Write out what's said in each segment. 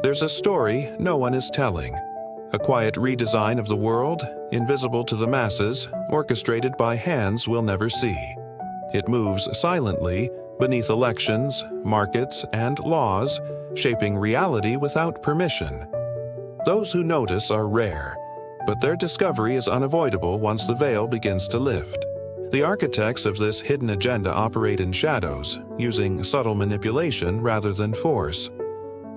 There's a story no one is telling. A quiet redesign of the world, invisible to the masses, orchestrated by hands we'll never see. It moves silently, beneath elections, markets, and laws, shaping reality without permission. Those who notice are rare, but their discovery is unavoidable once the veil begins to lift. The architects of this hidden agenda operate in shadows, using subtle manipulation rather than force.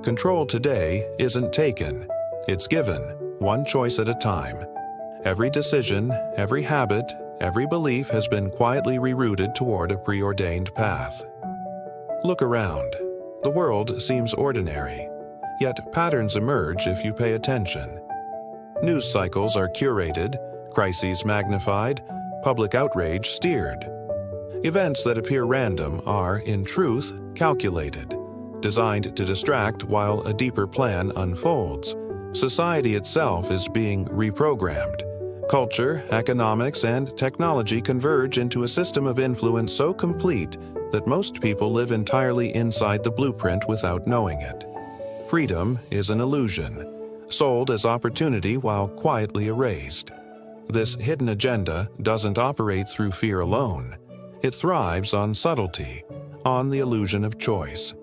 Control today isn't taken, it's given, one choice at a time. Every decision, every habit, every belief has been quietly rerouted toward a preordained path. Look around. The world seems ordinary, yet patterns emerge if you pay attention. News cycles are curated, crises magnified, public outrage steered. Events that appear random are, in truth, calculated, designed to distract while a deeper plan unfolds. Society itself is being reprogrammed. Culture, economics, and technology converge into a system of influence so complete that most people live entirely inside the blueprint without knowing it. Freedom is an illusion, sold as opportunity while quietly erased. This hidden agenda doesn't operate through fear alone. It thrives on subtlety, on the illusion of choice.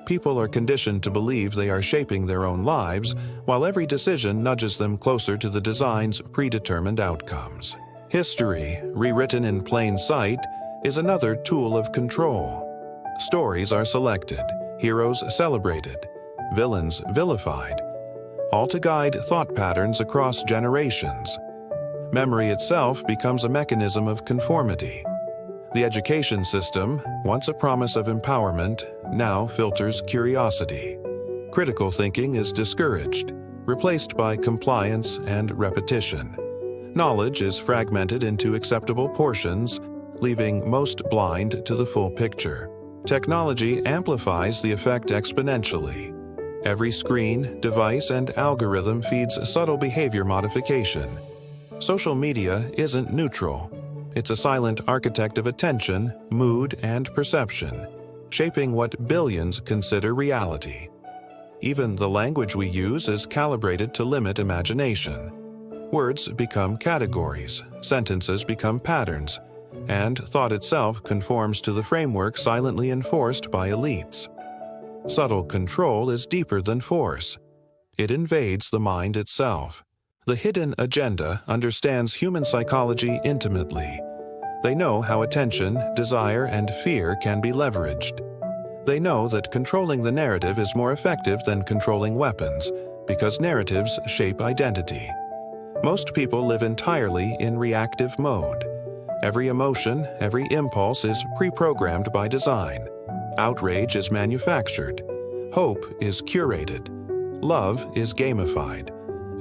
People are conditioned to believe they are shaping their own lives, while every decision nudges them closer to the design's predetermined outcomes. History, rewritten in plain sight, is another tool of control. Stories are selected, heroes celebrated, villains vilified, all to guide thought patterns across generations. Memory itself becomes a mechanism of conformity. The education system, once a promise of empowerment, now filters curiosity. Critical thinking is discouraged, replaced by compliance and repetition. Knowledge is fragmented into acceptable portions, leaving most blind to the full picture. Technology amplifies the effect exponentially. Every screen, device, and algorithm feeds subtle behavior modification. Social media isn't neutral. It's a silent architect of attention, mood, and perception, shaping what billions consider reality. Even the language we use is calibrated to limit imagination. Words become categories, sentences become patterns, and thought itself conforms to the framework silently enforced by elites. Subtle control is deeper than force. It invades the mind itself. The hidden agenda understands human psychology intimately. They know how attention, desire, and fear can be leveraged. They know that controlling the narrative is more effective than controlling weapons, because narratives shape identity. Most people live entirely in reactive mode. Every emotion, every impulse is pre-programmed by design. Outrage is manufactured. Hope is curated. Love is gamified.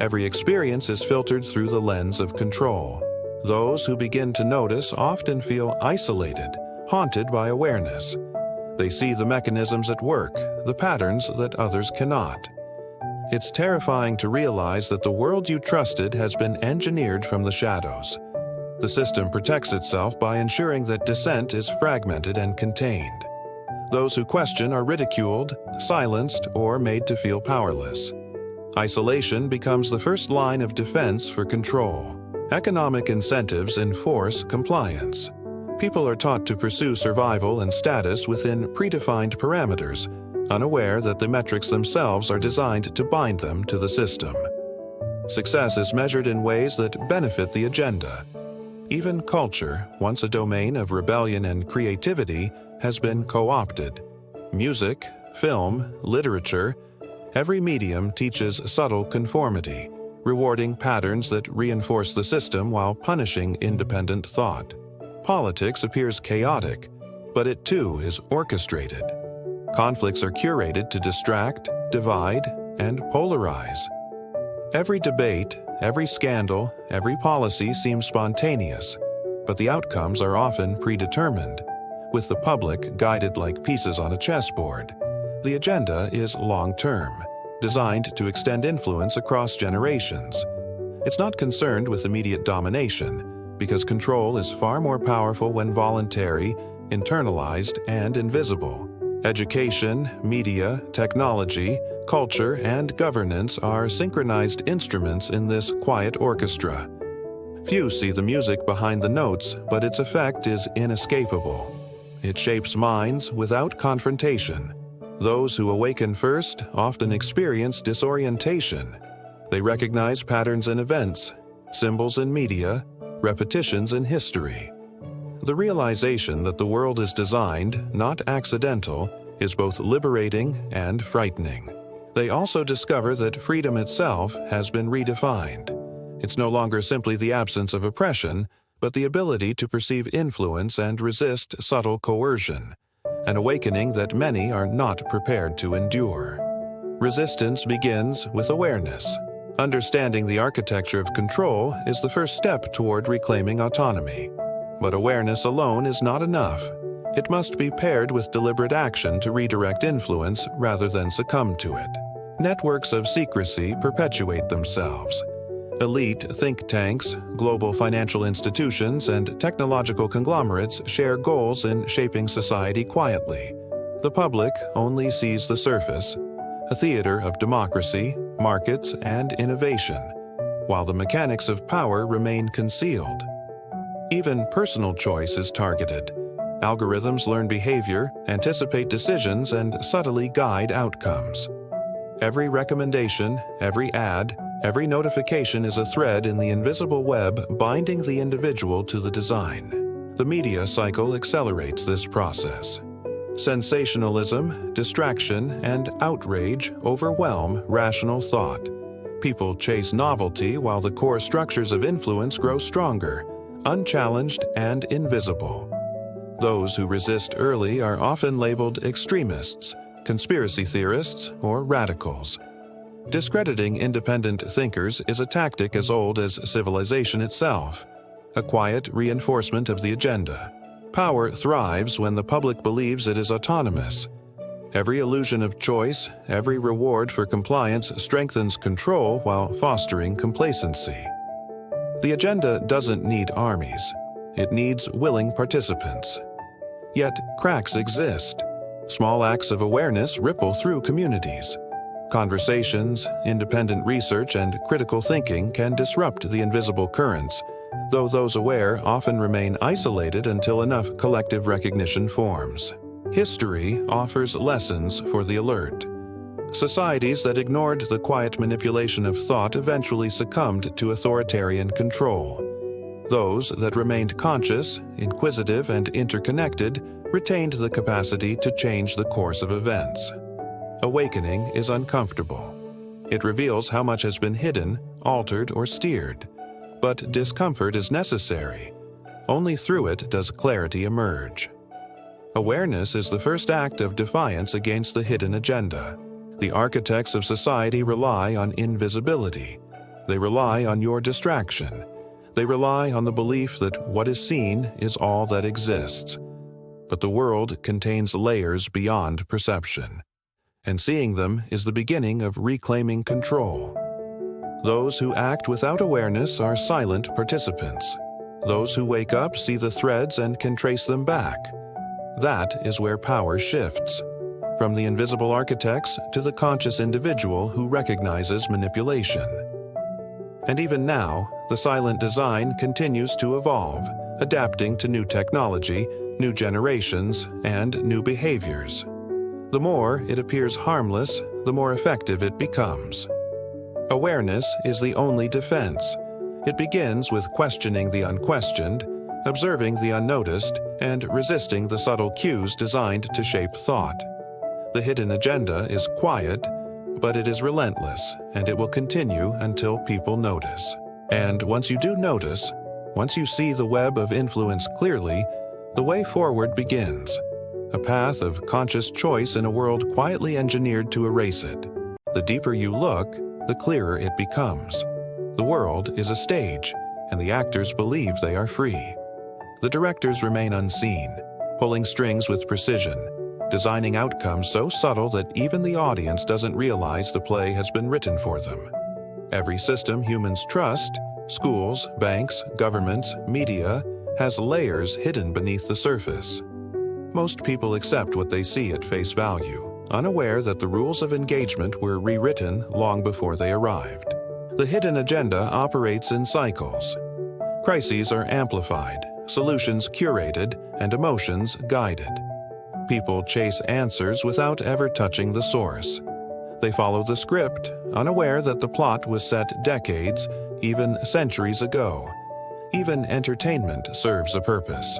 Every experience is filtered through the lens of control. Those who begin to notice often feel isolated, haunted by awareness. They see the mechanisms at work, the patterns that others cannot. It's terrifying to realize that the world you trusted has been engineered from the shadows. The system protects itself by ensuring that dissent is fragmented and contained. Those who question are ridiculed, silenced, or made to feel powerless. Isolation becomes the first line of defense for control. Economic incentives enforce compliance. People are taught to pursue survival and status within predefined parameters, unaware that the metrics themselves are designed to bind them to the system. Success is measured in ways that benefit the agenda. Even culture, once a domain of rebellion and creativity, has been co-opted. Music, film, literature, every medium teaches subtle conformity, rewarding patterns that reinforce the system while punishing independent thought. Politics appears chaotic, but it too is orchestrated. Conflicts are curated to distract, divide, and polarize. Every debate, every scandal, every policy seems spontaneous, but the outcomes are often predetermined, with the public guided like pieces on a chessboard. The agenda is long-term, designed to extend influence across generations. It's not concerned with immediate domination, because control is far more powerful when voluntary, internalized, and invisible. Education, media, technology, culture, and governance are synchronized instruments in this quiet orchestra. Few see the music behind the notes, but its effect is inescapable. It shapes minds without confrontation. Those who awaken first often experience disorientation. They recognize patterns in events, symbols in media, repetitions in history. The realization that the world is designed, not accidental, is both liberating and frightening. They also discover that freedom itself has been redefined. It's no longer simply the absence of oppression, but the ability to perceive influence and resist subtle coercion, an awakening that many are not prepared to endure. Resistance begins with awareness. Understanding the architecture of control is the first step toward reclaiming autonomy. But awareness alone is not enough. It must be paired with deliberate action to redirect influence rather than succumb to it. Networks of secrecy perpetuate themselves. Elite think tanks, global financial institutions, and technological conglomerates share goals in shaping society quietly. The public only sees the surface, a theater of democracy, markets, and innovation, while the mechanics of power remain concealed. Even personal choice is targeted. Algorithms learn behavior, anticipate decisions, and subtly guide outcomes. Every recommendation, every ad, every notification is a thread in the invisible web binding the individual to the design. The media cycle accelerates this process. Sensationalism, distraction, and outrage overwhelm rational thought. People chase novelty while the core structures of influence grow stronger, unchallenged and invisible. Those who resist early are often labeled extremists, conspiracy theorists, or radicals. Discrediting independent thinkers is a tactic as old as civilization itself, a quiet reinforcement of the agenda. Power thrives when the public believes it is autonomous. Every illusion of choice, every reward for compliance strengthens control while fostering complacency. The agenda doesn't need armies. It needs willing participants. Yet cracks exist. Small acts of awareness ripple through communities. Conversations, independent research, and critical thinking can disrupt the invisible currents, though those aware often remain isolated until enough collective recognition forms. History offers lessons for the alert. Societies that ignored the quiet manipulation of thought eventually succumbed to authoritarian control. Those that remained conscious, inquisitive, and interconnected retained the capacity to change the course of events. Awakening is uncomfortable. It reveals how much has been hidden, altered, or steered. But discomfort is necessary. Only through it does clarity emerge. Awareness is the first act of defiance against the hidden agenda. The architects of society rely on invisibility. They rely on your distraction. They rely on the belief that what is seen is all that exists. But the world contains layers beyond perception, and seeing them is the beginning of reclaiming control. Those who act without awareness are silent participants. Those who wake up see the threads and can trace them back. That is where power shifts, from the invisible architects to the conscious individual who recognizes manipulation. And even now, the silent design continues to evolve, adapting to new technology, new generations, and new behaviors. The more it appears harmless, the more effective it becomes. Awareness is the only defense. It begins with questioning the unquestioned, observing the unnoticed, and resisting the subtle cues designed to shape thought. The hidden agenda is quiet, but it is relentless, and it will continue until people notice. And once you do notice, once you see the web of influence clearly, the way forward begins. A path of conscious choice in a world quietly engineered to erase it. The deeper you look, the clearer it becomes. The world is a stage, and the actors believe they are free. The directors remain unseen, pulling strings with precision, designing outcomes so subtle that even the audience doesn't realize the play has been written for them. Every system humans trust, schools, banks, governments, media, has layers hidden beneath the surface. Most people accept what they see at face value, unaware that the rules of engagement were rewritten long before they arrived. The hidden agenda operates in cycles. Crises are amplified, solutions curated, and emotions guided. People chase answers without ever touching the source. They follow the script, unaware that the plot was set decades, even centuries ago. Even entertainment serves a purpose.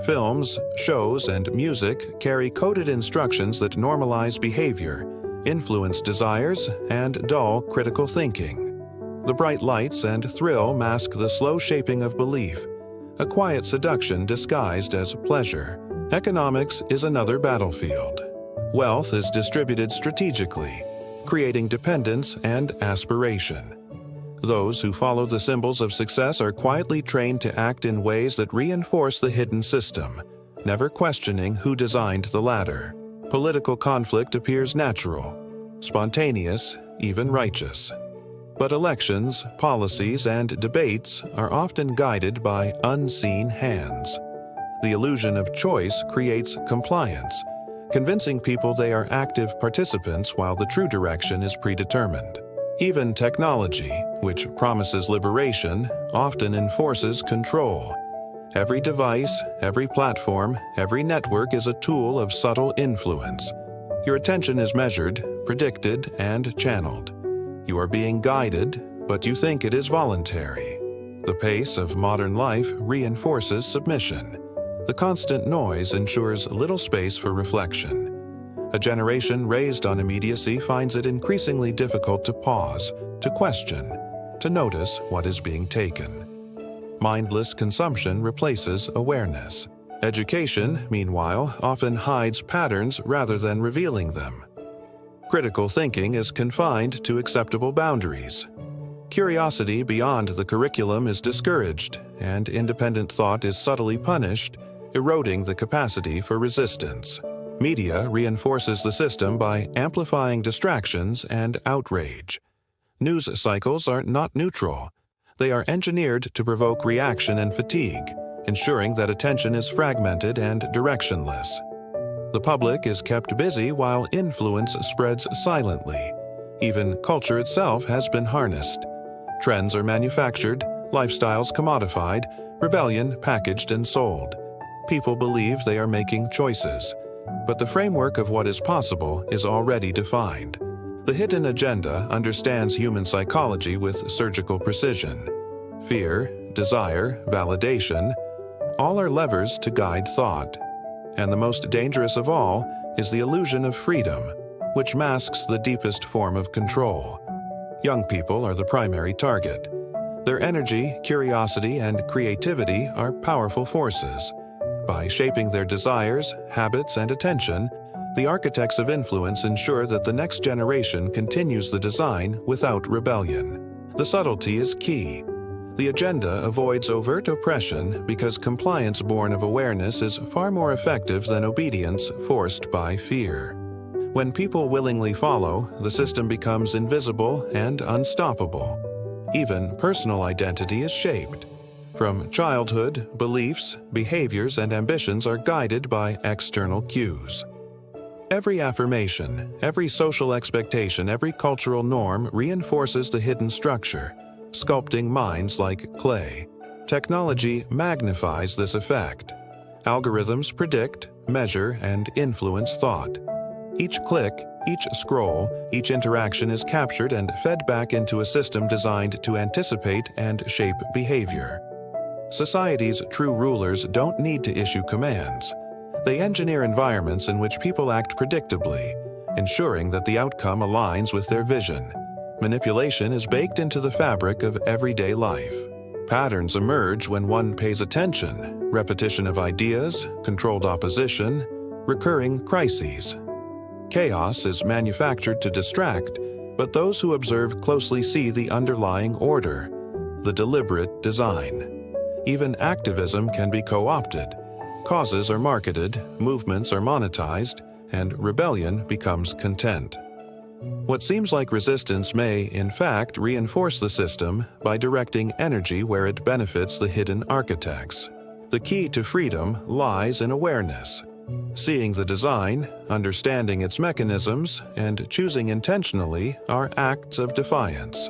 Films, shows, and music carry coded instructions that normalize behavior, influence desires, and dull critical thinking. The bright lights and thrill mask the slow shaping of belief, a quiet seduction disguised as pleasure. Economics is another battlefield. Wealth is distributed strategically, creating dependence and aspiration. Those who follow the symbols of success are quietly trained to act in ways that reinforce the hidden system, never questioning who designed the ladder. Political conflict appears natural, spontaneous, even righteous. But elections, policies, and debates are often guided by unseen hands. The illusion of choice creates compliance, convincing people they are active participants while the true direction is predetermined. Even technology, which promises liberation, often enforces control. Every device, every platform, every network is a tool of subtle influence. Your attention is measured, predicted, and channeled. You are being guided, but you think it is voluntary. The pace of modern life reinforces submission. The constant noise ensures little space for reflection. A generation raised on immediacy finds it increasingly difficult to pause, to question, to notice what is being taken. Mindless consumption replaces awareness. Education, meanwhile, often hides patterns rather than revealing them. Critical thinking is confined to acceptable boundaries. Curiosity beyond the curriculum is discouraged, and independent thought is subtly punished, eroding the capacity for resistance. Media reinforces the system by amplifying distractions and outrage. News cycles are not neutral. They are engineered to provoke reaction and fatigue, ensuring that attention is fragmented and directionless. The public is kept busy while influence spreads silently. Even culture itself has been harnessed. Trends are manufactured, lifestyles commodified, rebellion packaged and sold. People believe they are making choices, but the framework of what is possible is already defined. The hidden agenda understands human psychology with surgical precision. Fear, desire, validation, all are levers to guide thought. And the most dangerous of all is the illusion of freedom, which masks the deepest form of control. Young people are the primary target. Their energy, curiosity, and creativity are powerful forces. By shaping their desires, habits, and attention, the architects of influence ensure that the next generation continues the design without rebellion. The subtlety is key. The agenda avoids overt oppression because compliance born of awareness is far more effective than obedience forced by fear. When people willingly follow, the system becomes invisible and unstoppable. Even personal identity is shaped. From childhood, beliefs, behaviors, and ambitions are guided by external cues. Every affirmation, every social expectation, every cultural norm reinforces the hidden structure, sculpting minds like clay. Technology magnifies this effect. Algorithms predict, measure, and influence thought. Each click, each scroll, each interaction is captured and fed back into a system designed to anticipate and shape behavior. Society's true rulers don't need to issue commands. They engineer environments in which people act predictably, ensuring that the outcome aligns with their vision. Manipulation is baked into the fabric of everyday life. Patterns emerge when one pays attention: repetition of ideas, controlled opposition, recurring crises. Chaos is manufactured to distract, but those who observe closely see the underlying order, the deliberate design. Even activism can be co-opted. Causes are marketed, movements are monetized, and rebellion becomes content. What seems like resistance may, in fact, reinforce the system by directing energy where it benefits the hidden architects. The key to freedom lies in awareness. Seeing the design, understanding its mechanisms, and choosing intentionally are acts of defiance.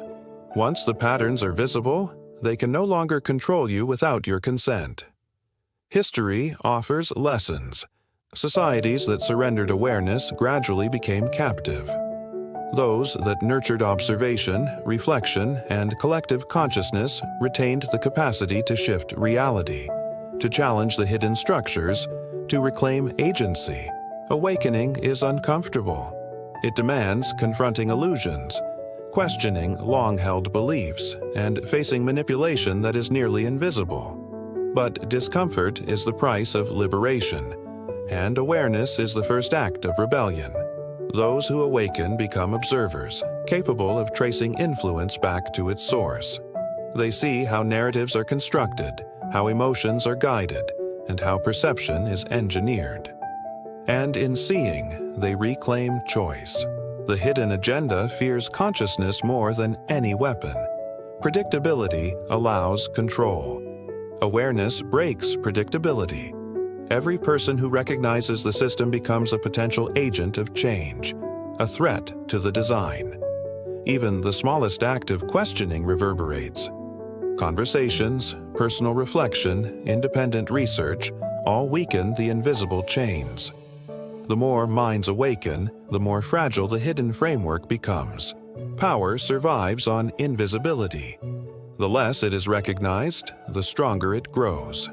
Once the patterns are visible, they can no longer control you without your consent. History offers lessons. Societies that surrendered awareness gradually became captive. Those that nurtured observation, reflection, and collective consciousness retained the capacity to shift reality, to challenge the hidden structures, to reclaim agency. Awakening is uncomfortable. It demands confronting illusions, questioning long-held beliefs, and facing manipulation that is nearly invisible. But discomfort is the price of liberation, and awareness is the first act of rebellion. Those who awaken become observers, capable of tracing influence back to its source. They see how narratives are constructed, how emotions are guided, and how perception is engineered. And in seeing, they reclaim choice. The hidden agenda fears consciousness more than any weapon. Predictability allows control. Awareness breaks predictability. Every person who recognizes the system becomes a potential agent of change, a threat to the design. Even the smallest act of questioning reverberates. Conversations, personal reflection, independent research all weaken the invisible chains. The more minds awaken, the more fragile the hidden framework becomes. Power survives on invisibility. The less it is recognized, the stronger it grows.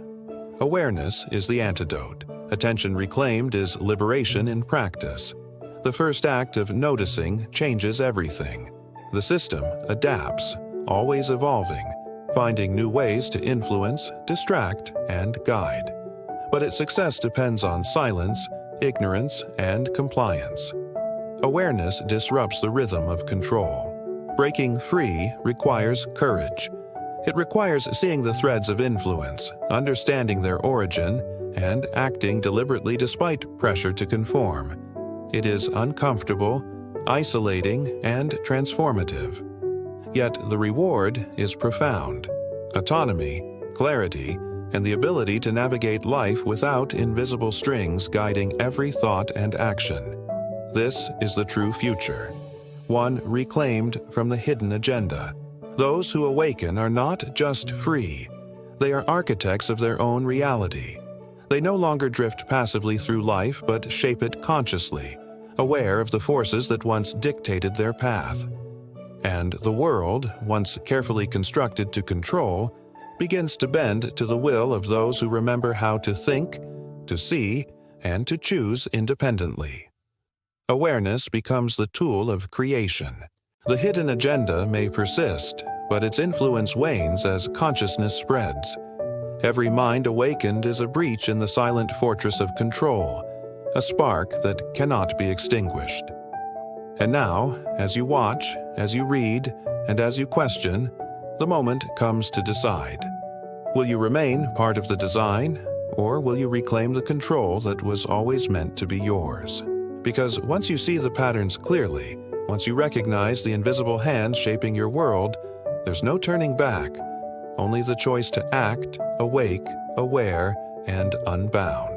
Awareness is the antidote. Attention reclaimed is liberation in practice. The first act of noticing changes everything. The system adapts, always evolving, finding new ways to influence, distract, and guide. But its success depends on silence, ignorance, and compliance. Awareness disrupts the rhythm of control. Breaking free requires courage. It requires seeing the threads of influence, understanding their origin, and acting deliberately despite pressure to conform. It is uncomfortable, isolating, and transformative. Yet the reward is profound: autonomy, clarity, and the ability to navigate life without invisible strings guiding every thought and action. This is the true future, one reclaimed from the hidden agenda. Those who awaken are not just free, they are architects of their own reality. They no longer drift passively through life but shape it consciously, aware of the forces that once dictated their path. And the world, once carefully constructed to control, begins to bend to the will of those who remember how to think, to see, and to choose independently. Awareness becomes the tool of creation. The hidden agenda may persist, but its influence wanes as consciousness spreads. Every mind awakened is a breach in the silent fortress of control, a spark that cannot be extinguished. And now, as you watch, as you read, and as you question, the moment comes to decide. Will you remain part of the design, or will you reclaim the control that was always meant to be yours? Because once you see the patterns clearly, once you recognize the invisible hand shaping your world, there's no turning back, only the choice to act, awake, aware, and unbound.